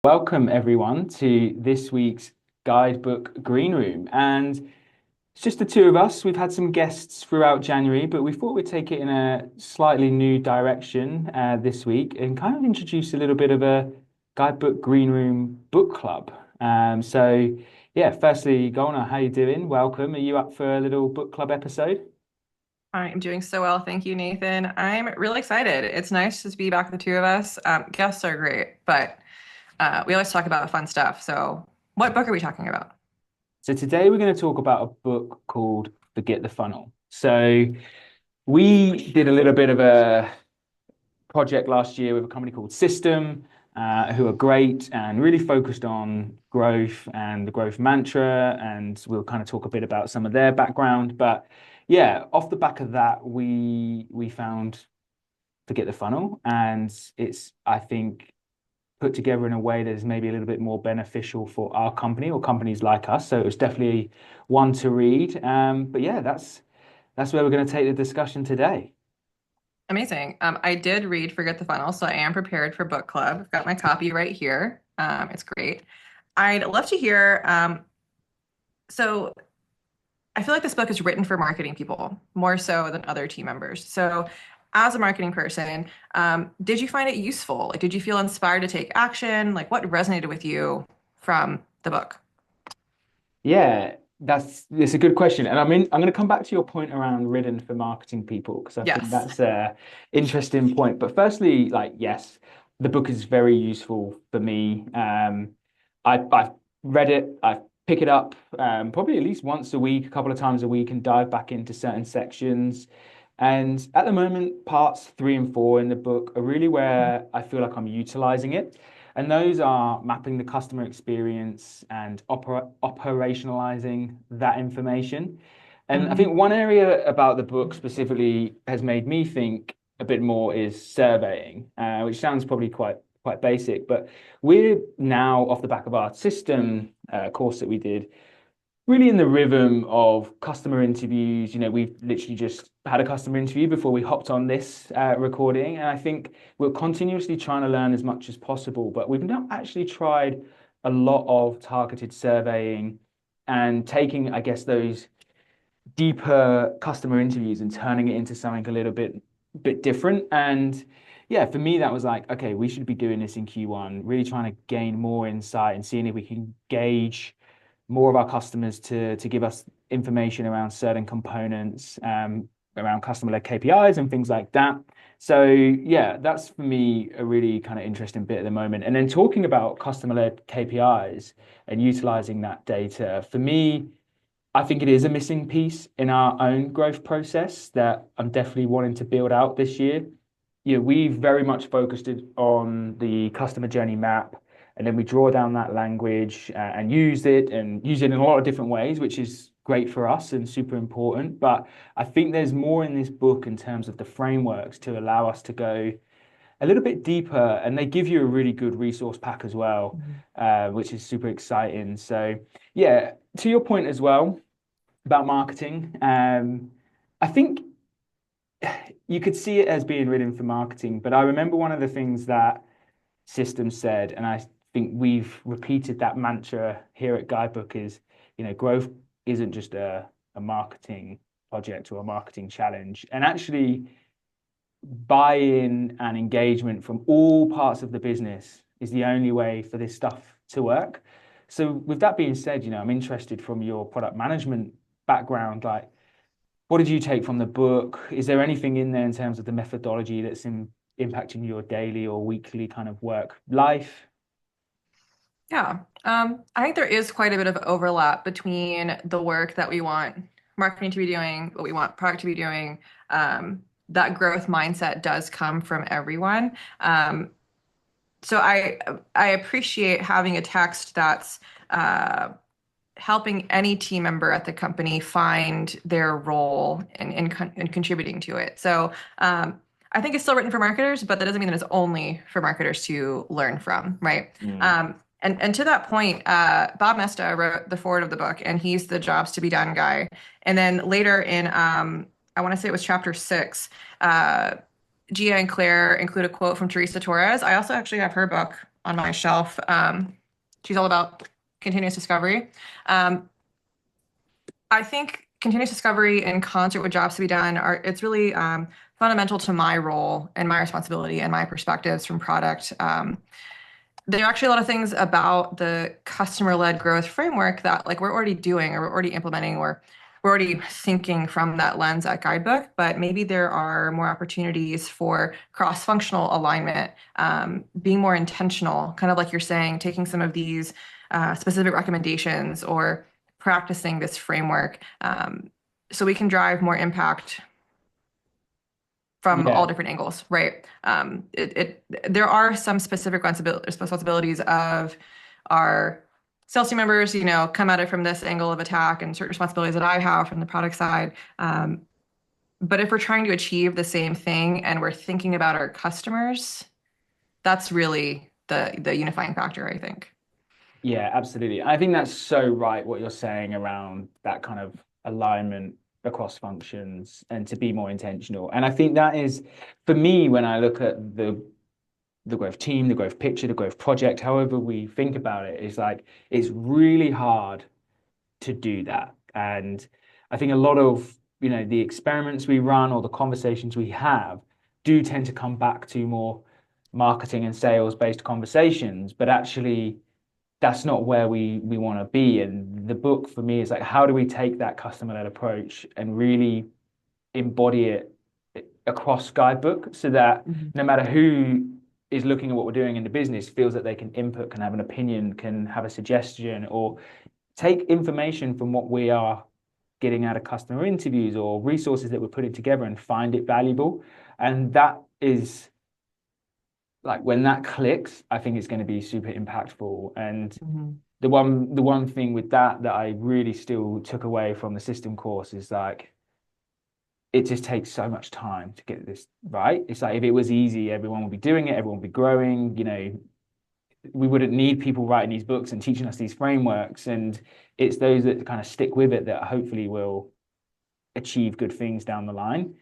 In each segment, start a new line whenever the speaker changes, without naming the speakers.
Welcome everyone to this week's Guidebook Greenroom. And it's just the two of us. We've had some guests throughout January, but we thought we'd take it in a slightly new direction this week and kind of introduce a little bit of a Guidebook Greenroom book club. Yeah, firstly, Gulnaar, how you doing? Welcome. Are you up for a little book club episode?
I am doing so well. Thank you, Nathan. I'm really excited. It's nice to be back, the two of us. Guests are great, but we always talk about fun stuff. So, what book are we talking about?
So today we're going to talk about a book called Forget the Funnel. So we did a little bit of a project last year with a company called System, who are great and really focused on growth and the growth mantra. And we'll kind of talk a bit about some of their background. But yeah, off the back of that, we found Forget the Funnel, and it's, I think, put together in a way that is maybe a little bit more beneficial for our company or companies like us. So it was definitely one to read. But yeah, that's where we're going to take the discussion today.
Amazing. I did read Forget the Funnel, so I am prepared for book club. I've got my copy right here. It's great. I'd love to hear. So, I feel like this book is written for marketing people more so than other team members. So, as a marketing person, did you find it useful? Like, did you feel inspired to take action? Like, what resonated with you from the book?
Yeah, that's a good question. And I'm going to come back to your point around written for marketing people because I think
Yes.
that's a interesting point. But firstly, like yes, the book is very useful for me. I've read it, I pick it up probably at least once a week, a couple of times a week, and dive back into certain sections. And at the moment, parts 3 and 4 in the book are really where I feel like I'm utilizing it. And those are mapping the customer experience and operationalizing that information. And I
Mhm.
think one area about the book specifically has made me think a bit more is surveying, which sounds probably quite basic, but we're now off the back of our system course that we did really in the rhythm of customer interviews. We've literally just had a customer interview before we hopped on this recording. And I think we're continuously trying to learn as much as possible, but we've not actually tried a lot of targeted surveying and taking, I guess, those deeper customer interviews and turning it into something a little bit different. And yeah, for me, that was like, okay, we should be doing this in Q1, really trying to gain more insight and seeing if we can gauge more of our customers to give us information around certain components, around customer-led KPIs and things like that. So yeah, that's for me a really kind of interesting bit at the moment. And then talking about customer-led KPIs and utilizing that data, for me, I think it is a missing piece in our own growth process that I'm definitely wanting to build out this year. We've very much focused it on the customer journey map, and then we draw down that language and use it in a lot of different ways, which is great for us and super important. But I think there's more in this book in terms of the frameworks to allow us to go a little bit deeper, and they give you a really good resource pack as well,
Mhm.
which is super exciting. So yeah, to your point as well about marketing, I think you could see it as being written for marketing, but I remember one of the things that System said, and I think we've repeated that mantra here at Guidebook is, growth isn't just a marketing project or a marketing challenge. And actually, buy-in and engagement from all parts of the business is the only way for this stuff to work. So with that being said, I'm interested from your product management background, like what did you take from the book? Is there anything in there in terms of the methodology that's impacting your daily or weekly kind of work life?
Yeah. I think there is quite a bit of overlap between the work that we want marketing to be doing, what we want product to be doing. That growth mindset does come from everyone. So I appreciate having a text that's uh, helping any team member at the company find their role in contributing to it. So I think it's still written for marketers, but that doesn't mean that it's only for marketers to learn from, right?
Mm.
And to that point, Bob Mesta wrote the forward of the book, and he's the jobs to be done guy. And then later in, I want to say it was chapter 6, Gia and Claire include a quote from Teresa Torres. I also actually have her book on my shelf. She's all about continuous discovery. Um, I think continuous discovery in concert with jobs to be done it's really fundamental to my role and my responsibility and my perspectives from product. There are actually a lot of things about the customer-led growth framework that like we're already doing or we're already implementing or we're already thinking from that lens at Guidebook, but maybe there are more opportunities for cross-functional alignment, being more intentional, kind of like you're saying, taking some of these specific recommendations or practicing this framework so we can drive more impact from all
Yeah,
different angles, right? There are some specific responsibilities of our sales team members, come at it from this angle of attack and certain responsibilities that I have from the product side. But if we're trying to achieve the same thing and we're thinking about our customers, that's really the unifying factor, I think.
yeah, absolutely. I think that's so right what you're saying around that kind of alignment across functions and to be more intentional. And I think that is, for me, when I look at the growth team, the growth picture, the growth project, however we think about it, is like it's really hard to do that. And I think a lot of, the experiments we run or the conversations we have do tend to come back to more marketing and sales based conversations, but actually that's not where we want to be. And the book for me is like, how do we take that customer led approach and really embody it across Guidebook so that
Mhm.
no matter who is looking at what we're doing in the business feels that they can input, can have an opinion, can have a suggestion, or take information from what we are getting out of customer interviews or resources that we're putting together and find it valuable. And that is like when that clicks, I think it's going to be super impactful. And
Mhm.
the one thing with that I really still took away from the system course is like it just takes so much time to get this right. It's like if it was easy, everyone would be doing it, everyone would be growing, we wouldn't need people writing these books and teaching us these frameworks. And it's those that kind of stick with it that hopefully will achieve good things down the line.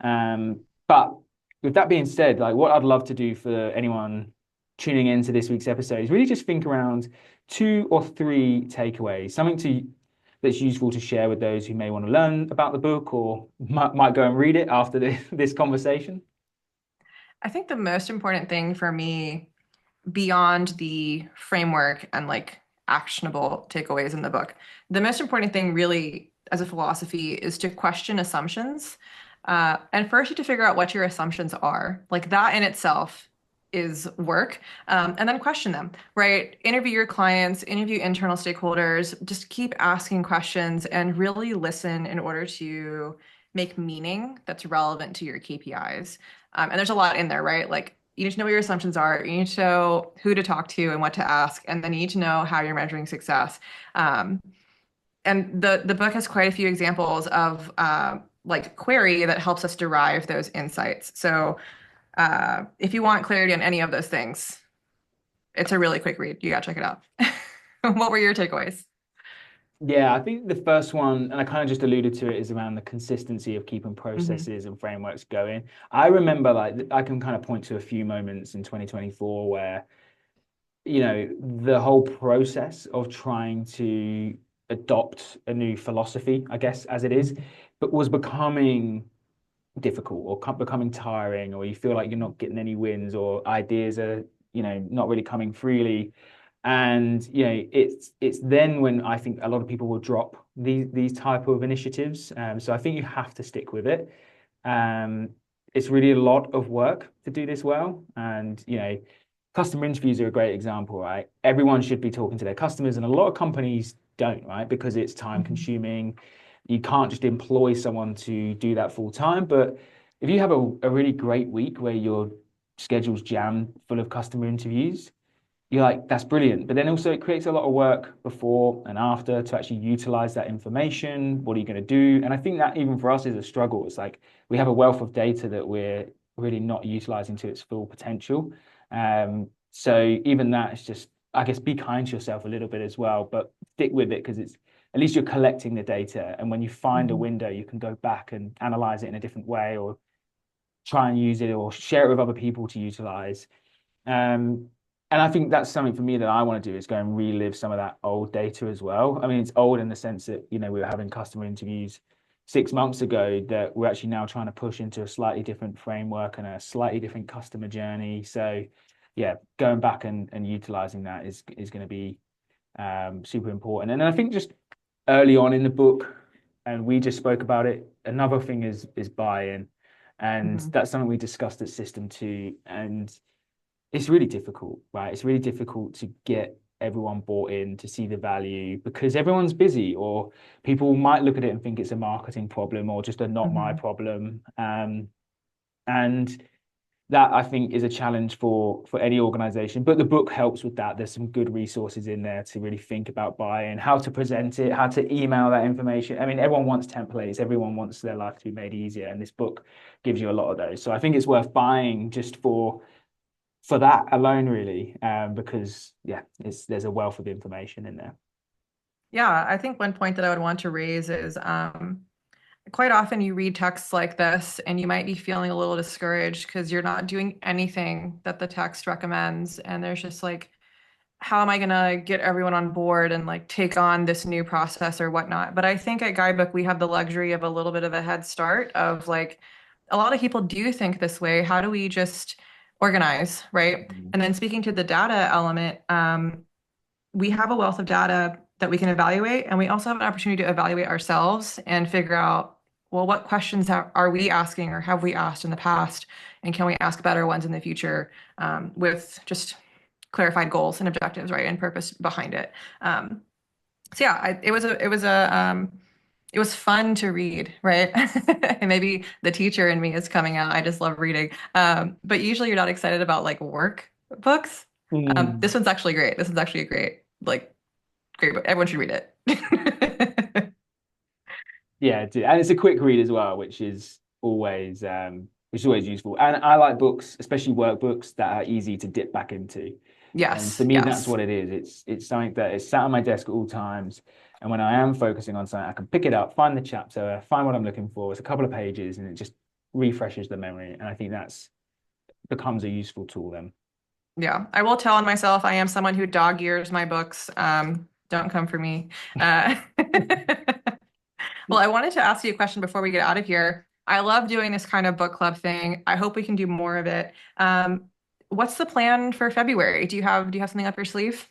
But with that being said, like what I'd love to do for anyone tuning into this week's episode is really just think around 2 or 3 takeaways, something that's useful to share with those who may want to learn about the book or might go and read it after this conversation.
I think the most important thing for me beyond the framework and like actionable takeaways in the book. The most important thing, really, as a philosophy, is to question assumptions. And first, you have to figure out what your assumptions are. Like that in itself is work. And then question them, right? Interview your clients, interview internal stakeholders, just keep asking questions and really listen in order to make meaning that's relevant to your KPIs. And there's a lot in there, right? Like you need to know what your assumptions are. You need to know who to talk to and what to ask, and then you need to know how you're measuring success. Um, and the book has quite a few examples of like query that helps us derive those insights. So if you want clarity on any of those things, it's a really quick read. You gotta check it out. What were your takeaways?
Yeah, I think the first one, and I kind of just alluded to it, is around the consistency of keeping
Hmm.
processes and frameworks going. I remember, like, I can kind of point to a few moments in 2024 where, the whole process of trying to adopt a new philosophy, I guess, as it is, but was becoming difficult or becoming tiring, or you feel like you're not getting any wins or ideas are, not really coming freely. And it's then when I think a lot of people will drop these type of initiatives. So I think you have to stick with it. Um, it's really a lot of work to do this well, and customer interviews are a great example, right? Everyone should be talking to their customers, and a lot of companies don't, right? Because it's time
Hmm.
consuming. You can't just employ someone to do that full time. But if you have a really great week where your schedule's jammed full of customer interviews, you're like, that's brilliant. But then also it creates a lot of work before and after to actually utilize that information. What are you going to do? And I think that even for us is a struggle. It's like we have a wealth of data that we're really not utilizing to its full potential. So even that is just, I guess, be kind to yourself a little bit as well, but stick with it because it's at least you're collecting the data. And when you find a
Hmm.
window, you can go back and analyze it in a different way or try and use it or share it with other people to utilize. Um, And I think that's something for me that I want to do is go and relive some of that old data as well. I mean, it's old in the sense that, we were having customer interviews 6 months ago that we're actually now trying to push into a slightly different framework and a slightly different customer journey. So yeah, going back and utilizing that is going to be super important. And I think just early on in the book, and we just spoke about it, another thing is buy-in. And that's something we discussed at System 2. And it's really difficult, right? It's really difficult to get everyone bought in to see the value because everyone's busy, or people might look at it and think it's a marketing problem or just a not my problem. And that I think is a challenge for any organization. But the book helps with that. There's some good resources in there to really think about buy-in, how to present it, how to email that information. I mean, everyone wants templates, everyone wants their life to be made easier, and this book gives you a lot of those. So I think it's worth buying just for that alone, really, because yeah, there's a wealth of information in there.
Yeah, I think one point that I would want to raise is quite often you read texts like this and you might be feeling a little discouraged because you're not doing anything that the text recommends. And there's just like, how am I going to get everyone on board and like take on this new process or whatnot? But I think at Guidebook, we have the luxury of a little bit of a head start of like, a lot of people do think this way. How do we just organize, right? And then speaking to the data element, we have a wealth of data that we can evaluate, and we also have an opportunity to evaluate ourselves and figure out, well, what questions are we asking or have we asked in the past, and can we ask better ones in the future with just clarified goals and objectives, right, and purpose behind it. So yeah, it was fun to read, right? And maybe the teacher in me is coming out. I just love reading. But usually you're not excited about like work books. This one's actually great. This is actually a great book. Everyone should read it.
Yeah, and it's a quick read as well, which is always useful. And I like books, especially workbooks, that are easy to dip back into. And
Yes,
for me, that's
yes.
what it is. It's something that is sat on my desk at all times. And when I am focusing on something, I can pick it up, find the chapter, find what I'm looking for. It's a couple of pages, and it just refreshes the memory. And I think that's becomes a useful tool then.
Yeah, I will tell on myself, I am someone who dog ears my books. Don't come for me. Well, I wanted to ask you a question before we get out of here. I love doing this kind of book club thing. I hope we can do more of it. What's the plan for February? Do you have something up your sleeve?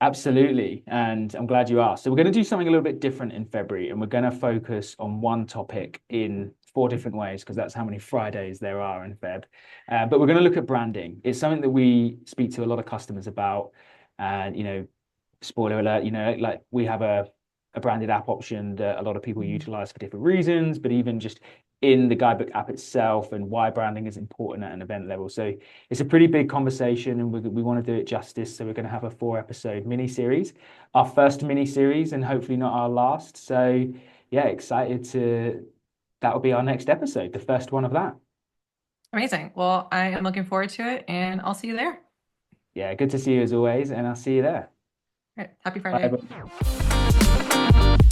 Absolutely. And I'm glad you asked. So we're going to do something a little bit different in February, and we're going to focus on one topic in 4 different ways because that's how many Fridays there are in Feb. But we're going to look at branding. It's something that we speak to a lot of customers about. And, spoiler alert, like we have a branded app option that a lot of people utilize for different reasons, but even just in the Guidebook app itself and why branding is important at an event level. So it's a pretty big conversation, and we want to do it justice. So we're going to have a 4-episode mini series, our first mini series, and hopefully not our last. So yeah, that will be our next episode, the first one of that.
Amazing. Well, I am looking forward to it, and I'll see you there.
Yeah, good to see you as always, and I'll see you there.
All right. Happy
Bye.
Friday.